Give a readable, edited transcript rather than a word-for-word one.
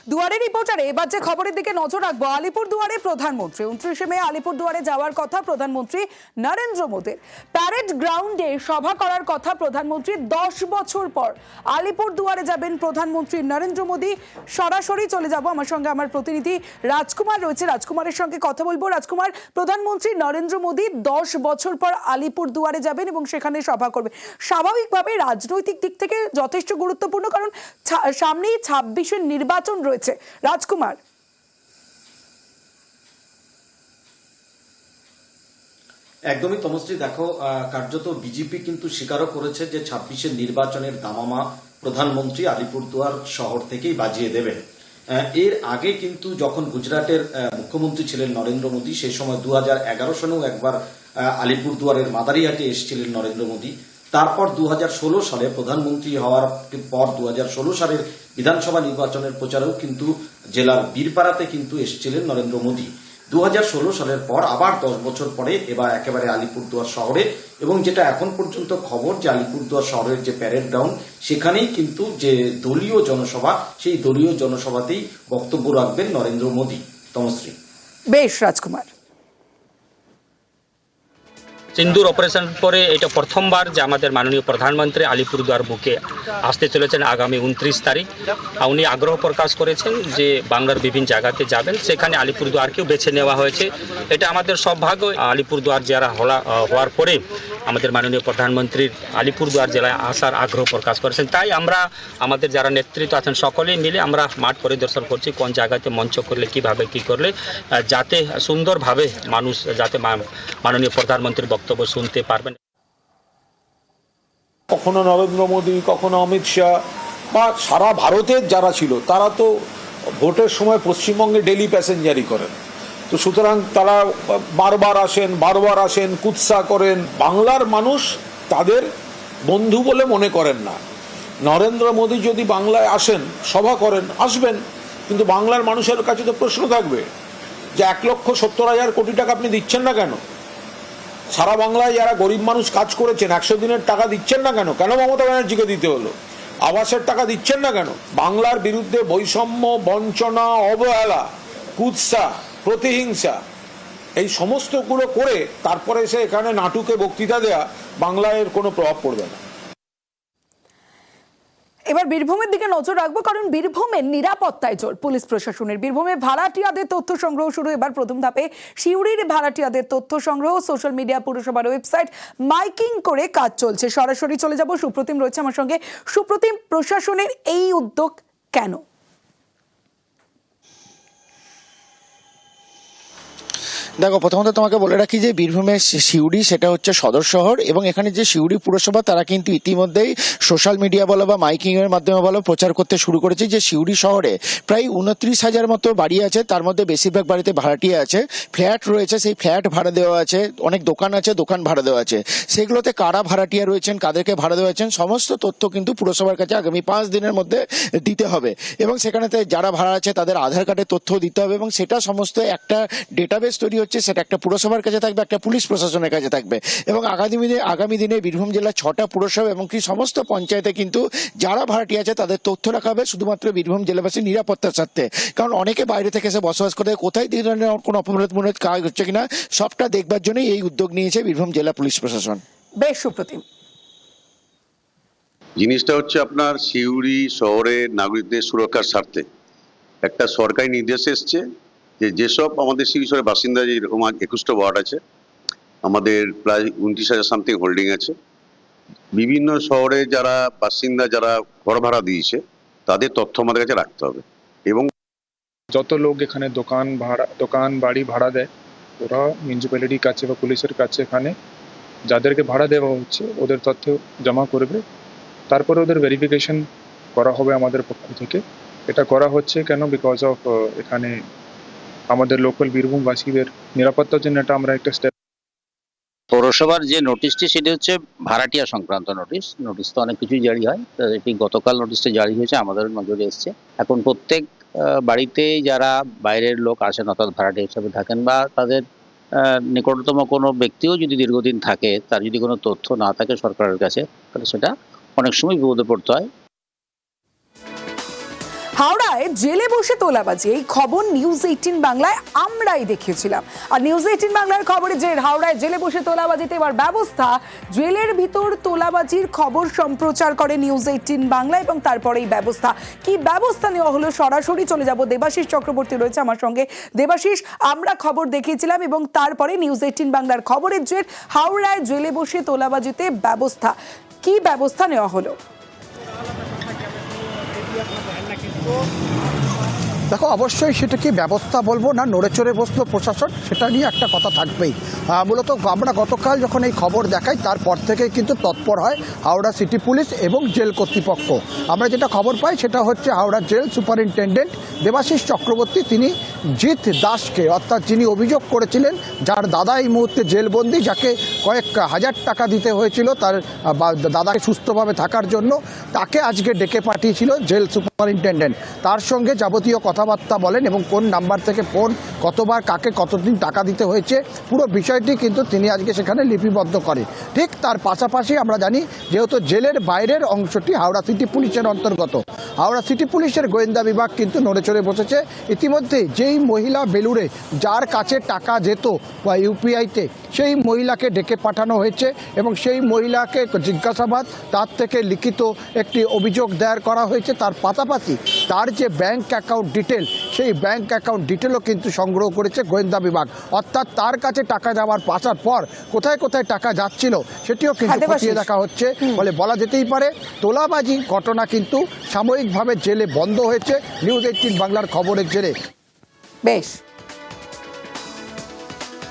দুয়ারে রিপোর্টারে এবার যে খবরের দিকে নজর রাখবো, আলিপুরদুয়ারে প্রধানমন্ত্রী 29শে মে আলিপুরদুয়ারে যাওয়ার কথা প্রধানমন্ত্রী নরেন্দ্র মোদীর। প্যারেড গ্রাউন্ডে সভা করার কথা প্রধানমন্ত্রী। 10 বছর পর আলিপুরদুয়ারে যাবেন প্রধানমন্ত্রী নরেন্দ্র মোদী। সরাসরি চলে যাব, আমার সঙ্গে আমার প্রতিনিধি রাজকুমার রয়েছে, রাজকুমারের সঙ্গে কথা বলবো। রাজকুমার, প্রধানমন্ত্রী নরেন্দ্র মোদী 10 বছর পর আলিপুরদুয়ারে যাবেন এবং সেখানে সভা করবেন। স্বাভাবিকভাবে রাজনৈতিক দিক থেকে যথেষ্ট গুরুত্বপূর্ণ, কারণ সামনেই 26-এর নির্বাচন রয়েছে। রাজকুমার, একদমই তমশ্রী, দেখো কার্যত বিজেপি কিন্তু স্বীকারও করেছে যে 26-এর নির্বাচনের দামামা প্রধানমন্ত্রী আলিপুরদুয়ার শহর থেকেই বাজিয়ে দেবেন। এর আগে কিন্তু যখন গুজরাটের মুখ্যমন্ত্রী ছিলেন নরেন্দ্র মোদী, সেই সময় 2011 সনেও একবার আলিপুরদুয়ারের মাদারিহাটে এসেছিলেন নরেন্দ্র মোদী। তারপর 2016 সালে প্রধানমন্ত্রী হওয়ার পর 2016 সালের বিধানসভা নির্বাচনের প্রচারেও কিন্তু জেলার বীরপাড়াতে কিন্তু এসেছিলেন নরেন্দ্র মোদী। 2016 সালের পর আবার 10 বছর পরে এবার একেবারে আলিপুরদুয়ার শহরে, এবং যেটা এখন পর্যন্ত খবর যে আলিপুরদুয়ার শহরের যে প্যারেড গ্রাউন্ড, সেখানেই কিন্তু যে দলীয় জনসভা, সেই দলীয় জনসভাতেই বক্তব্য রাখবেন নরেন্দ্র মোদী। তমশ্রী, বেশ রাজকুমার। সিন্দুর অপারেশন পরে এটা প্রথমবার যে আমাদের মাননীয় প্রধানমন্ত্রী আলিপুরদুয়ার বুকে আসতে চলেছেন আগামী 29 তারিখ। উনি আগ্রহ প্রকাশ করেছেন যে বাংলার বিভিন্ন জায়গাতে যাবেন, সেখানে আলিপুরদুয়ারকেও বেছে নেওয়া হয়েছে। এটা আমাদের সৌভাগ্য। আলিপুরদুয়ার জেলা হওয়ার পরে আমাদের মাননীয় প্রধানমন্ত্রীর আলিপুরদুয়ার জেলায় আসার আগ্রহ প্রকাশ করেছেন। তাই আমরা আমাদের যারা নেতৃত্ব আছেন সকলেই মিলে আমরা মাঠ পরিদর্শন করছি, কোন জায়গাতে মঞ্চ করলে কিভাবে কি করলে যাতে সুন্দরভাবে মানুষ যাতে মাননীয় প্রধানমন্ত্রীর বক্তব্য শুনতে পারবেন। কখনো নরেন্দ্র মোদী, কখনো অমিত শাহ বা সারা ভারতের যারা ছিল তারা তো ভোটের সময় পশ্চিমবঙ্গে ডেলি প্যাসেঞ্জারি করেন। তো সুতরাং তারা বারবার আসেন, কুৎসা করেন। বাংলার মানুষ তাদের বন্ধু বলে মনে করেন না। নরেন্দ্র মোদী যদি বাংলায় আসেন, সভা করেন, আসবেন, কিন্তু বাংলার মানুষের কাছে তো প্রশ্ন থাকবে যে 1,70,000 কোটি টাকা আপনি দিচ্ছেন না কেন? সারা বাংলায় যারা গরিব মানুষ কাজ করেছেন 100 দিনের টাকা দিচ্ছেন না কেন? কেন মমতা ব্যানার্জিকে দিতে হলো? আবাসের টাকা দিচ্ছেন না কেন? বাংলার বিরুদ্ধে বৈষম্য, বঞ্চনা, অবহেলা, কুৎসা, প্রতিহিংসা, এই সমস্তগুলো করে তারপরে এসে এখানে নাটুকে বক্তৃতা দেয়া বাংলায় এর কোনো প্রভাব পড়বে না। এবার বীরভূমের দিকে নজর রাখবো, কারণ বীরভূমের নিরাপত্তায় জোর পুলিশ প্রশাসনের। বীরভূমে ভাড়াটিয়াদের তথ্য সংগ্রহ শুরু। এবার প্রথম ধাপে সিউড়ির ভাড়াটিয়াদের তথ্য সংগ্রহ। সোশ্যাল মিডিয়া, পুরসভার ওয়েবসাইট মাইকিং করে কাজ চলছে। সরাসরি চলে যাব, সুপ্রতিম রয়েছে আমার সঙ্গে। সুপ্রতিম, প্রশাসনের এই উদ্যোগ কেন? দেখো, প্রথমত তোমাকে বলে রাখি যে বীরভূমের সিউড়ি সেটা হচ্ছে সদর শহর, এবং এখানে যে সিউড়ি পুরসভা তারা কিন্তু ইতিমধ্যেই সোশ্যাল মিডিয়া বলো বা মাইকিংয়ের মাধ্যমে বলো প্রচার করতে শুরু করেছে যে সিউড়ি শহরে প্রায় 29,000 মতো বাড়ি আছে। তার মধ্যে বেশিরভাগ বাড়িতে ভাড়াটিয়া আছে, ফ্ল্যাট রয়েছে, সেই ফ্ল্যাট ভাড়া দেওয়া আছে, অনেক দোকান আছে, দোকান ভাড়া দেওয়া আছে। সেগুলোতে কারা ভাড়াটিয়া রয়েছেন, কাদেরকে ভাড়া দেওয়া আছেন, সমস্ত তথ্য কিন্তু পুরসভার কাছে আগামী 5 দিনের মধ্যে দিতে হবে। এবং সেখানেতে যারা ভাড়া আছে তাদের আধার কার্ডের তথ্য দিতে হবে, এবং সেটা সমস্ত একটা ডেটাবেস তৈরি হচ্ছে, সেটা একটা পুরসভার কাছে থাকবে, একটা পুলিশ প্রশাসনের কাছে থাকবে। এবং আগামী দিনে বীরভূম জেলার 6টা পুরসভা এবং কি সমস্ত পঞ্চায়েতে কিন্তু যারা ভাড়াটি আছে তাদের তথ্য রাখা হবে, শুধুমাত্র বীরভূম জেলাবাসীর নিরাপত্তার স্বার্থে। কারণ অনেকে বাইরে থেকে এসে বসবাস করে, কোথায় ধরনের কোনো অপরাধমূলক কাজ হচ্ছে কিনা সবটা দেখবার জন্যই এই উদ্যোগ নিয়েছে বীরভূম জেলা পুলিশ প্রশাসন। বেশ সুপ্রতিম। জিনিসটা হচ্ছে আপনার সিউড়ি শহরের নাগরিকদের সুরক্ষার স্বার্থে একটা সরকারি নির্দেশ এসছে যে যেসব আমাদের সিউড়ি শহরের বাসিন্দা, যে এরকম 21টা ওয়ার্ড আছে, আমাদের প্রায় 29,000 সামথিং হোল্ডিং আছে। বিভিন্ন শহরে যারা বাসিন্দা, যারা ঘর ভাড়া দিয়েছে, তাদের তথ্য আমাদের কাছে রাখতে হবে। এবং যত লোক এখানে দোকান বাড়ি ভাড়া দেয়, ওরা মিউনিসিপ্যালিটির কাছে বা পুলিশের কাছে এখানে যাদেরকে ভাড়া দেওয়া হচ্ছে ওদের তথ্য জমা করবে। তারপরে ওদের ভেরিফিকেশন করা হবে আমাদের পক্ষ থেকে। এটা করা হচ্ছে কেন? বিকজ অফ এখানে আমাদের লোকাল বীরভূমবাসীদের নিরাপত্তার জন্য এটা আমরা একটা স্টেপ। পৌরসভার যে নোটিশটি সেটি হচ্ছে ভাড়াটিয়া সংক্রান্ত নোটিশ তো অনেক কিছুই জারি হয়। এটি গতকাল নোটিশটা জারি হয়েছে, আমাদের নজরে এসছে। এখন প্রত্যেক বাড়িতেই যারা বাইরের লোক আসেন, অর্থাৎ ভাড়াটিয়া হিসাবে থাকেন বা তাদের নিকটতম কোনো ব্যক্তিও যদি দীর্ঘদিন থাকে, তার যদি কোনো তথ্য না থাকে সরকারের কাছে, তাহলে সেটা অনেক সময় বিপদে পড়তে হয়। হাওড়ায় জেলে বসে তোলাবাজি, এই খবর নিউজ 18 বাংলায় আমরাই দেখিয়েছিলাম। আর নিউজ 18 বাংলার খবরে যে হাওড়ায় জেলে বসে তোলাবাজিতে এবার ব্যবস্থা, জেলের ভিতর তোলাবাজির খবর সম্প্রচার করে নিউজ 18 বাংলা এবং তারপরেই ব্যবস্থা। কি ব্যবস্থা নেওয়া হলো সরাসরি চলে যাব, দেবাশিস চক্রবর্তী রয়েছে আমার সঙ্গে। দেবাশিস, আমরা খবর দেখিয়েছিলাম এবং তারপরে নিউজ 18 বাংলার খবরের জের হাওড়ায় জেলে বসে তোলাবাজিতে ব্যবস্থা, কি ব্যবস্থা নেওয়া হলো? দেখো, অবশ্যই সেটা কি ব্যবস্থা বলবো না নড়ে চড়ে বসলো প্রশাসন, সেটা নিয়ে একটা কথা থাকবেই। মূলত আমরা গতকাল যখন এই খবর দেখাই তারপর থেকে কিন্তু তৎপর হয় হাওড়া সিটি পুলিশ এবং জেল কর্তৃপক্ষ। আমরা যেটা খবর পাই সেটা হচ্ছে হাওড়া জেল সুপারিনটেন্ডেন্ট দেবাশিস চক্রবর্তী তিনি জিৎ দাসকে, অর্থাৎ যিনি অভিযোগ করেছিলেন যার দাদা এই মুহূর্তে জেলবন্দি, যাকে কয়েক হাজার টাকা দিতে হয়েছিল তার দাদাকে সুস্থভাবে থাকার জন্য, তাকে আজকে ডেকে পাঠিয়েছিল জেল সুপারিনটেন্ডেন্ট। তার সঙ্গে যাবতীয় কথাবার্তা বলেন এবং কোন নাম্বার থেকে ফোন, কতবার কাকে কতদিন টাকা দিতে হয়েছে, পুরো বিষয়টি কিন্তু তিনি আজকে সেখানে লিপিবদ্ধ করে। ঠিক তার পাশাপাশি আমরা জানি যেহেতু জেলের বাইরের অংশটি হাওড়া সিটি পুলিশের অন্তর্গত, হাওড়া সিটি পুলিশের গোয়েন্দা বিভাগ কিন্তু নড়ে চড়ে বসেছে। ইতিমধ্যে যেই মহিলা বেলুড়ে যার কাছে টাকা যেত বা ইউপিআইতে, সেই মহিলাকে ডেকে পাঠানো হয়েছে এবং সেই মহিলাকে জিজ্ঞাসাবাদ, তার থেকে লিখিত একটি অভিযোগ দায়ের করা হয়েছে। তার পাশাপাশি তার যে ব্যাংক অ্যাকাউন্ট ডিটেল, সেই ব্যাংক অ্যাকাউন্ট ডিটেলও কিন্তু সংগ্রহ করেছে গোয়েন্দা বিভাগ। অর্থাৎ তার কাছে টাকা যাওয়ার পাশার পর কোথায় কোথায় টাকা যাচ্ছিল সেটিও কিন্তু খতিয়ে দেখা হচ্ছে। ফলে বলা যেতেই পারে তোলাবাজি ঘটনা কিন্তু সাময়িকভাবে জেলে বন্ধ হয়েছে নিউজ 18 বাংলার খবরের জেরে। বেশ।